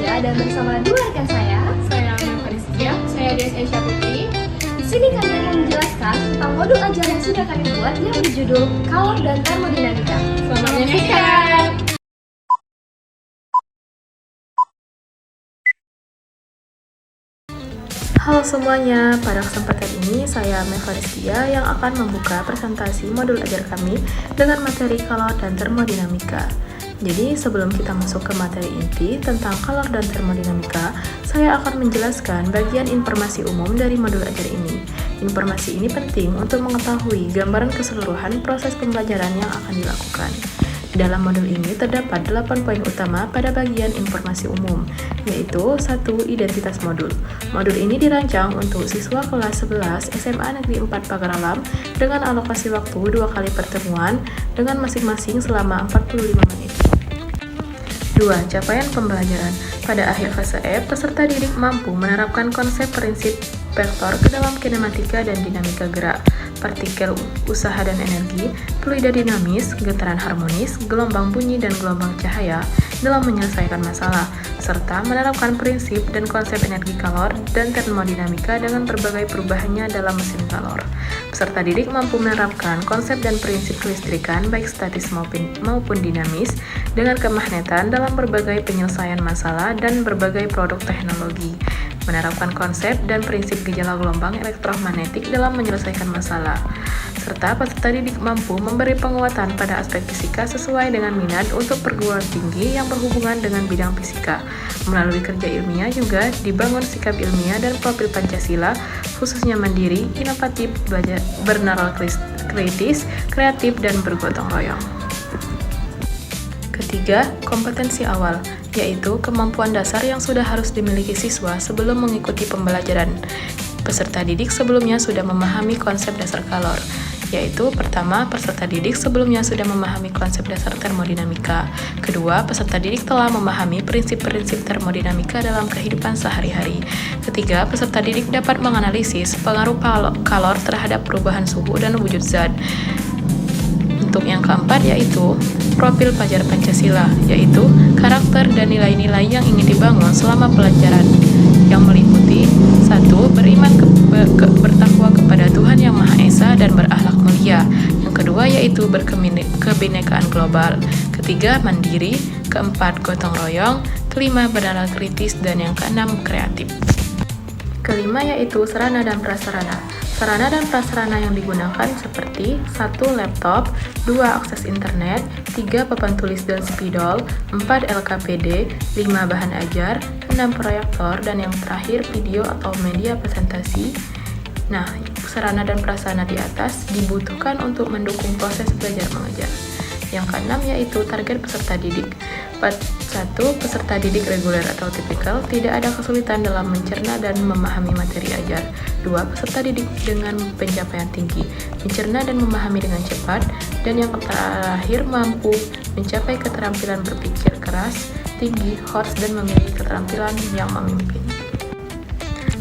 Rizkia dan bersama dua rekan saya Saya Rizkia, saya Des Aisyah Putri. di sini kami akan menjelaskan tentang modul ajar yang sudah kami buat yang berjudul Kalor dan Termodinamika. Selamat menyaksikan. Halo semuanya, pada kesempatan ini saya Rizkia yang akan membuka presentasi modul ajar kami dengan materi kalor dan termodinamika. Jadi sebelum kita masuk ke materi inti tentang kalor dan termodinamika, saya akan menjelaskan bagian informasi umum dari modul ajar ini. Informasi ini penting untuk mengetahui gambaran keseluruhan proses pembelajaran yang akan dilakukan. Dalam modul ini terdapat 8 poin utama pada bagian informasi umum, yaitu 1. Identitas modul. Modul ini dirancang untuk siswa kelas 11 SMA Negeri 4 Pagaralam dengan alokasi waktu 2 kali pertemuan dengan masing-masing selama 45 menit. 2. Capaian pembelajaran. Pada akhir fase E, peserta didik mampu menerapkan konsep prinsip vektor ke dalam kinematika dan dinamika gerak, partikel usaha dan energi, fluida dinamis, getaran harmonis, gelombang bunyi dan gelombang cahaya dalam menyelesaikan masalah, serta menerapkan prinsip dan konsep energi kalor dan termodinamika dengan berbagai perubahannya dalam mesin kalor. Peserta didik mampu menerapkan konsep dan prinsip kelistrikan baik statis maupun dinamis dengan kemagnetan dalam berbagai penyelesaian masalah dan berbagai produk teknologi, menerapkan konsep dan prinsip gejala gelombang elektromagnetik dalam menyelesaikan masalah, serta peserta didik mampu memberi penguatan pada aspek fisika sesuai dengan minat untuk perguruan tinggi yang berhubungan dengan bidang fisika. Melalui kerja ilmiah juga dibangun sikap ilmiah dan profil Pancasila, khususnya mandiri, inovatif, bernalar kritis, kreatif, dan bergotong royong. Ketiga, kompetensi awal, yaitu kemampuan dasar yang sudah harus dimiliki siswa sebelum mengikuti pembelajaran. Peserta didik sebelumnya sudah memahami konsep dasar kalor, yaitu pertama, peserta didik sebelumnya sudah memahami konsep dasar termodinamika. Kedua, peserta didik telah memahami prinsip-prinsip termodinamika dalam kehidupan sehari-hari. Ketiga, peserta didik dapat menganalisis pengaruh kalor terhadap perubahan suhu dan wujud zat. Untuk yang keempat yaitu profil pelajar Pancasila, yaitu karakter dan nilai-nilai yang ingin dibangun selama pelajaran, yang meliputi 1. Beriman bertakwa kepada Tuhan Yang Maha Esa dan berakhlak mulia. Yang kedua yaitu berkebinekaan global. Ketiga, mandiri. Keempat, gotong royong. Kelima, bernalar kritis. Dan yang keenam, kreatif. Kelima yaitu sarana dan prasarana. Sarana dan prasarana yang digunakan seperti 1. Laptop, 2. Akses internet, 3. Papan tulis dan spidol, 4. LKPD, 5. Bahan ajar, 6. Proyektor, dan yang terakhir video atau media presentasi. Nah, sarana dan prasarana di atas dibutuhkan untuk mendukung proses belajar mengajar. Yang keenam yaitu target peserta didik. 1. Peserta didik reguler atau tipikal tidak ada kesulitan dalam mencerna dan memahami materi ajar. 2. Peserta didik dengan pencapaian tinggi, mencerna dan memahami dengan cepat. Dan yang terakhir mampu mencapai keterampilan berpikir keras, tinggi, host, dan memiliki keterampilan yang memimpin.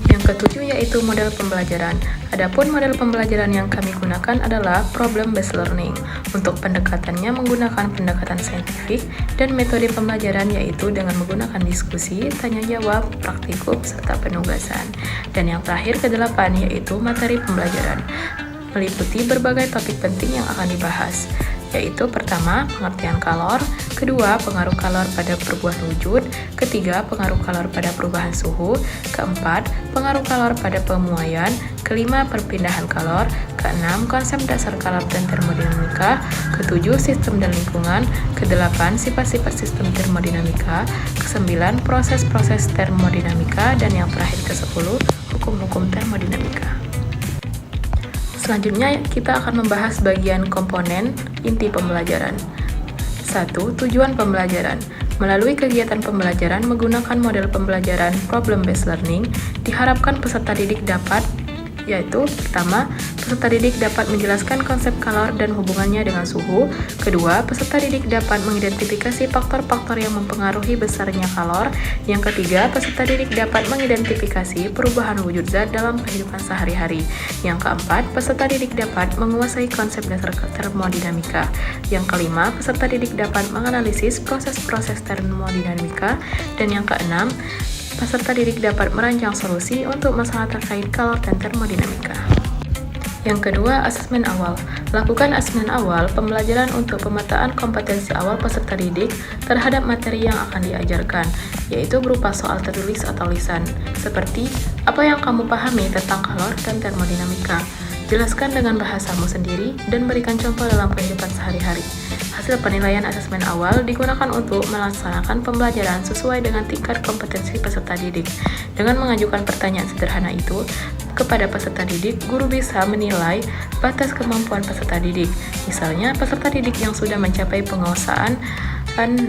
Yang ketujuh yaitu model pembelajaran. Adapun model pembelajaran yang kami gunakan adalah problem based learning. Untuk pendekatannya menggunakan pendekatan saintifik dan metode pembelajaran yaitu dengan menggunakan diskusi, tanya jawab, praktikum, serta penugasan. Dan yang terakhir ke-8 yaitu materi pembelajaran. Meliputi berbagai topik penting yang akan dibahas, yaitu pertama, pengertian kalor, kedua, pengaruh kalor pada perubahan wujud, ketiga, pengaruh kalor pada perubahan suhu, keempat, pengaruh kalor pada pemuaian, kelima, perpindahan kalor, keenam, konsep dasar kalor dan termodinamika, ketujuh, sistem dan lingkungan, kedelapan, sifat-sifat sistem termodinamika, kesembilan, proses-proses termodinamika, dan yang terakhir ke-10, hukum-hukum termodinamika. Selanjutnya, kita akan membahas bagian komponen inti pembelajaran. 1. Tujuan pembelajaran. Melalui kegiatan pembelajaran menggunakan model pembelajaran problem based learning, diharapkan peserta didik dapat, yaitu pertama, peserta didik dapat menjelaskan konsep kalor dan hubungannya dengan suhu. Kedua, peserta didik dapat mengidentifikasi faktor-faktor yang mempengaruhi besarnya kalor. Yang ketiga, peserta didik dapat mengidentifikasi perubahan wujud zat dalam kehidupan sehari-hari. Yang keempat, peserta didik dapat menguasai konsep dasar termodinamika. Yang kelima, peserta didik dapat menganalisis proses-proses termodinamika. Dan yang keenam, peserta didik dapat merancang solusi untuk masalah terkait kalor dan termodinamika. Yang kedua, asesmen awal. Lakukan asesmen awal pembelajaran untuk pemetaan kompetensi awal peserta didik terhadap materi yang akan diajarkan, yaitu berupa soal tertulis atau lisan, seperti apa yang kamu pahami tentang kalor dan termodinamika. Jelaskan dengan bahasamu sendiri dan berikan contoh dalam kehidupan sehari-hari. Hasil penilaian asesmen awal digunakan untuk melaksanakan pembelajaran sesuai dengan tingkat kompetensi peserta didik. Dengan mengajukan pertanyaan sederhana itu kepada peserta didik, guru bisa menilai batas kemampuan peserta didik. Misalnya, peserta didik yang sudah mencapai penguasaan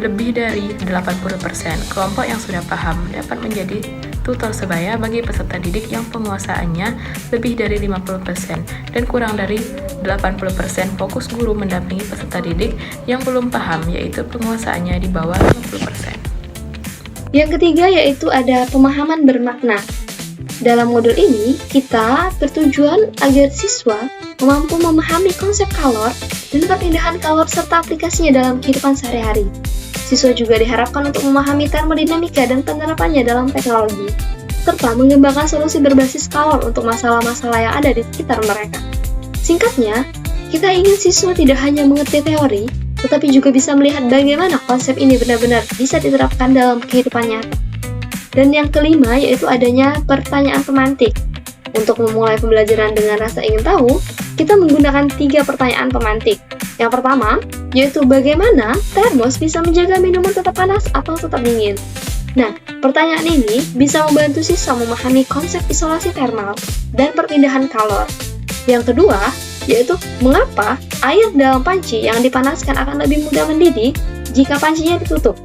lebih dari 80%, kelompok yang sudah paham dapat menjadi tutor sebaya bagi peserta didik yang penguasaannya lebih dari 50% dan kurang dari 80%. Fokus guru mendampingi peserta didik yang belum paham, yaitu penguasaannya di bawah 50%. Yang ketiga yaitu ada pemahaman bermakna. Dalam modul ini, kita bertujuan agar siswa mampu memahami konsep kalor dan perpindahan kalor serta aplikasinya dalam kehidupan sehari-hari. Siswa juga diharapkan untuk memahami termodinamika dan penerapannya dalam teknologi, serta mengembangkan solusi berbasis kalor untuk masalah-masalah yang ada di sekitar mereka. Singkatnya, kita ingin siswa tidak hanya mengerti teori, tetapi juga bisa melihat bagaimana konsep ini benar-benar bisa diterapkan dalam kehidupan nyata. Dan yang kelima yaitu adanya pertanyaan pemantik. Untuk memulai pembelajaran dengan rasa ingin tahu, kita menggunakan 3 pertanyaan pemantik. Yang pertama, yaitu bagaimana termos bisa menjaga minuman tetap panas atau tetap dingin. Nah, pertanyaan ini bisa membantu siswa memahami konsep isolasi termal dan perpindahan kalor. Yang kedua, yaitu mengapa air dalam panci yang dipanaskan akan lebih mudah mendidih jika pancinya ditutup.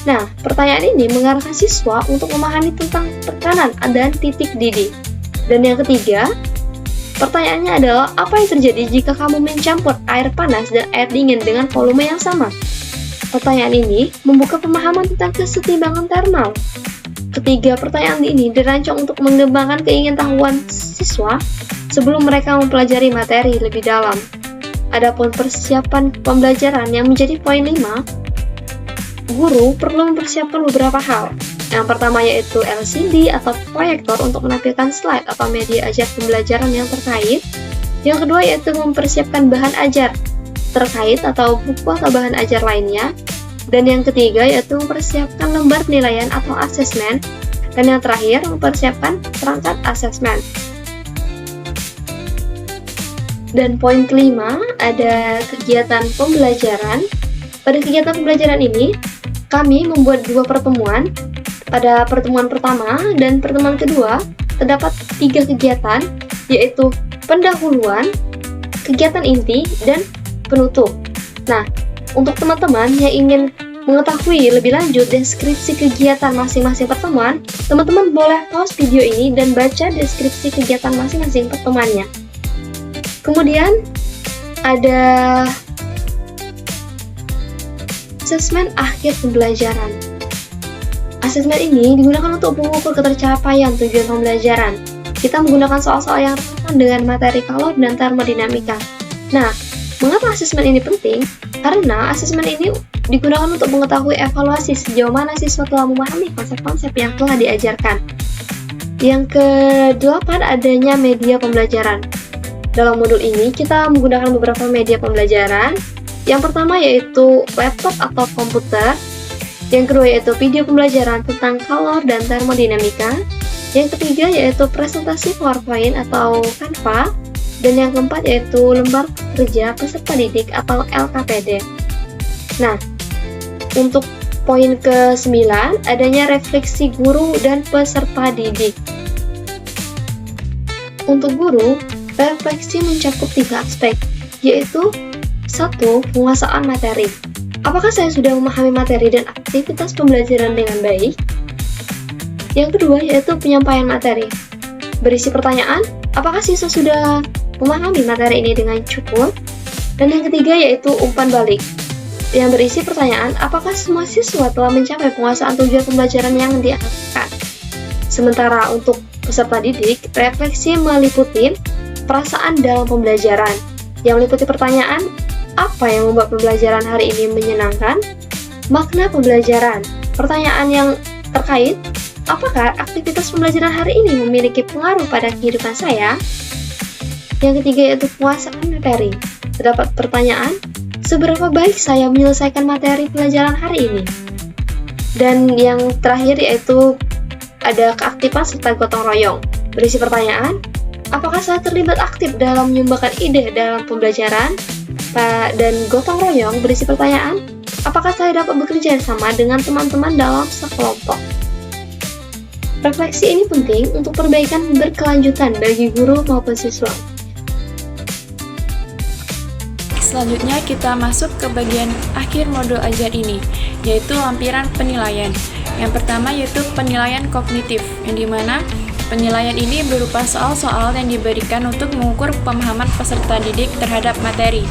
Nah, pertanyaan ini mengarahkan siswa untuk memahami tentang tekanan dan titik didih. Dan yang ketiga, pertanyaannya adalah apa yang terjadi jika kamu mencampur air panas dan air dingin dengan volume yang sama? Pertanyaan ini membuka pemahaman tentang kesetimbangan termal. Ketiga pertanyaan ini dirancang untuk mengembangkan keingintahuan siswa sebelum mereka mempelajari materi lebih dalam. Adapun persiapan pembelajaran yang menjadi poin 5, guru perlu mempersiapkan beberapa hal. Yang pertama yaitu LCD atau proyektor untuk menampilkan slide atau media ajar pembelajaran yang terkait. Yang kedua yaitu mempersiapkan bahan ajar terkait atau buku atau bahan ajar lainnya. Dan yang ketiga yaitu mempersiapkan lembar penilaian atau asesmen. Dan yang terakhir mempersiapkan perangkat asesmen. Dan poin kelima ada kegiatan pembelajaran. Pada kegiatan pembelajaran ini, kami membuat 2 pertemuan. Pada pertemuan pertama dan pertemuan kedua, terdapat 3 kegiatan, yaitu pendahuluan, kegiatan inti, dan penutup. Nah, untuk teman-teman yang ingin mengetahui lebih lanjut deskripsi kegiatan masing-masing pertemuan, teman-teman boleh pause video ini dan baca deskripsi kegiatan masing-masing pertemuannya. Kemudian, ada asesmen akhir pembelajaran. Asesmen ini digunakan untuk mengukur ketercapaian tujuan pembelajaran. Kita menggunakan soal-soal yang relevan dengan materi kalor dan termodinamika. Nah, mengapa asesmen ini penting? Karena asesmen ini digunakan untuk mengetahui evaluasi sejauh mana siswa telah memahami konsep-konsep yang telah diajarkan. Yang ke-8 adanya media pembelajaran. Dalam modul ini, kita menggunakan beberapa media pembelajaran. Yang pertama yaitu laptop atau komputer. Yang kedua yaitu video pembelajaran tentang kalor dan termodinamika. Yang ketiga yaitu presentasi PowerPoint atau Canva. Dan yang keempat yaitu lembar kerja peserta didik atau LKPD. Nah, untuk poin ke-9 adanya refleksi guru dan peserta didik. Untuk guru, refleksi mencakup 3 aspek, yaitu 1. Penguasaan materi. Apakah saya sudah memahami materi dan aktivitas pembelajaran dengan baik? Yang kedua yaitu penyampaian materi. Berisi pertanyaan, apakah siswa sudah memahami materi ini dengan cukup. Dan yang ketiga yaitu umpan balik, yang berisi pertanyaan apakah semua siswa telah mencapai penguasaan tujuan pembelajaran yang diangkat. Sementara untuk peserta didik, refleksi meliputi perasaan dalam pembelajaran, yang meliputi pertanyaan apa yang membuat pembelajaran hari ini menyenangkan, makna pembelajaran, pertanyaan yang terkait apakah aktivitas pembelajaran hari ini memiliki pengaruh pada kehidupan saya. Yang ketiga yaitu penguasaan materi. Terdapat pertanyaan, seberapa baik saya menyelesaikan materi pelajaran hari ini? Dan yang terakhir yaitu ada keaktifan serta gotong royong. Berisi pertanyaan, apakah saya terlibat aktif dalam menyumbangkan ide dalam pembelajaran? Dan gotong royong berisi pertanyaan, apakah saya dapat bekerja sama dengan teman-teman dalam sekelompok? Refleksi ini penting untuk perbaikan berkelanjutan bagi guru maupun siswa. Selanjutnya kita masuk ke bagian akhir modul ajar ini, yaitu lampiran penilaian. Yang pertama yaitu penilaian kognitif, yang dimana penilaian ini berupa soal-soal yang diberikan untuk mengukur pemahaman peserta didik terhadap materi.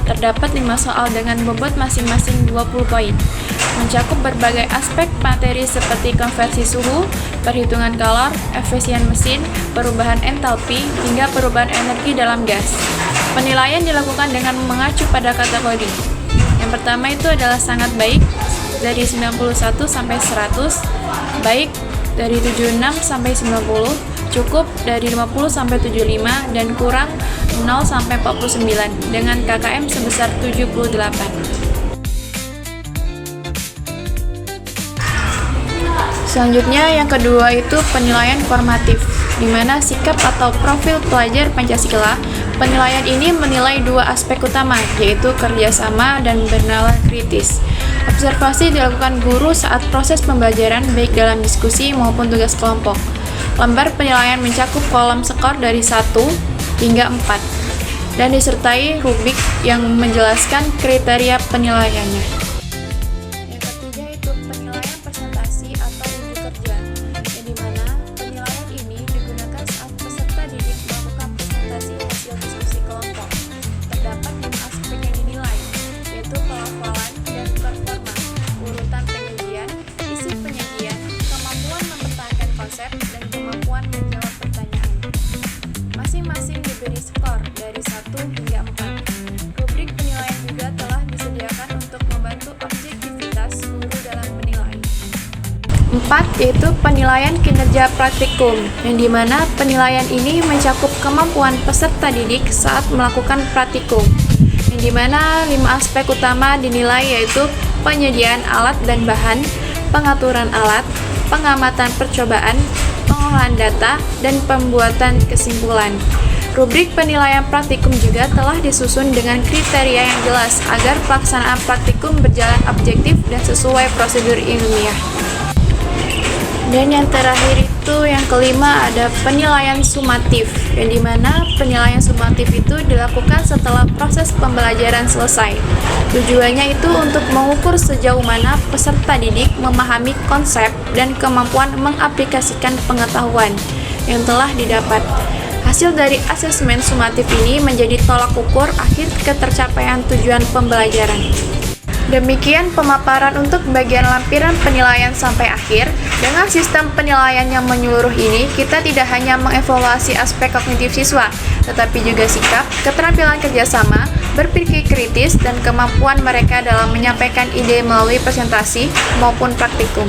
Terdapat 5 soal dengan bobot masing-masing 20 poin. Mencakup berbagai aspek materi seperti konversi suhu, perhitungan kalor, efisien mesin, perubahan entalpi, hingga perubahan energi dalam gas. Penilaian dilakukan dengan mengacu pada kategori. Yang pertama itu adalah sangat baik dari 91 sampai 100, baik dari 76 sampai 90, cukup dari 50 sampai 75, dan kurang 0 sampai 49 dengan KKM sebesar 78. Selanjutnya yang kedua itu penilaian formatif, di mana sikap atau profil pelajar Pancasila. Penilaian ini menilai 2 aspek utama, yaitu kerjasama dan bernalar kritis. Observasi dilakukan guru saat proses pembelajaran baik dalam diskusi maupun tugas kelompok. Lembar penilaian mencakup kolom skor dari 1 hingga 4 dan disertai rubrik yang menjelaskan kriteria penilaiannya. Yang ketiga itu penilaian presentasi atau uji kerja, yang dimana penilaian ini digunakan saat peserta didik melakukan presentasi hasil diskusi kelompok. Terdapat 5 aspek yang dinilai, yaitu pelafalan dan performa, urutan penyajian, isi penyajian, kemampuan mempertahankan konsep, dan kemampuan menjawab pertanyaan. Masing-masing diberi skor dari 1 hingga 4. Rubrik penilaian juga telah disediakan untuk membantu objektivitas guru dalam menilai. 4 yaitu penilaian kinerja praktikum, yang dimana penilaian ini mencakup kemampuan peserta didik saat melakukan praktikum, yang dimana 5 aspek utama dinilai yaitu penyediaan alat dan bahan, pengaturan alat, pengamatan percobaan, pengolahan data, dan pembuatan kesimpulan. Rubrik penilaian praktikum juga telah disusun dengan kriteria yang jelas agar pelaksanaan praktikum berjalan objektif dan sesuai prosedur ilmiah. Dan yang terakhir itu yang kelima ada penilaian sumatif, yang dimana penilaian sumatif itu dilakukan setelah proses pembelajaran selesai. Tujuannya itu untuk mengukur sejauh mana peserta didik memahami konsep dan kemampuan mengaplikasikan pengetahuan yang telah didapat. Hasil dari asesmen sumatif ini menjadi tolak ukur akhir ketercapaian tujuan pembelajaran. Demikian pemaparan untuk bagian lampiran penilaian sampai akhir. Dengan sistem penilaian yang menyeluruh ini, kita tidak hanya mengevaluasi aspek kognitif siswa, tetapi juga sikap, keterampilan kerjasama, berpikir kritis, dan kemampuan mereka dalam menyampaikan ide melalui presentasi maupun praktikum.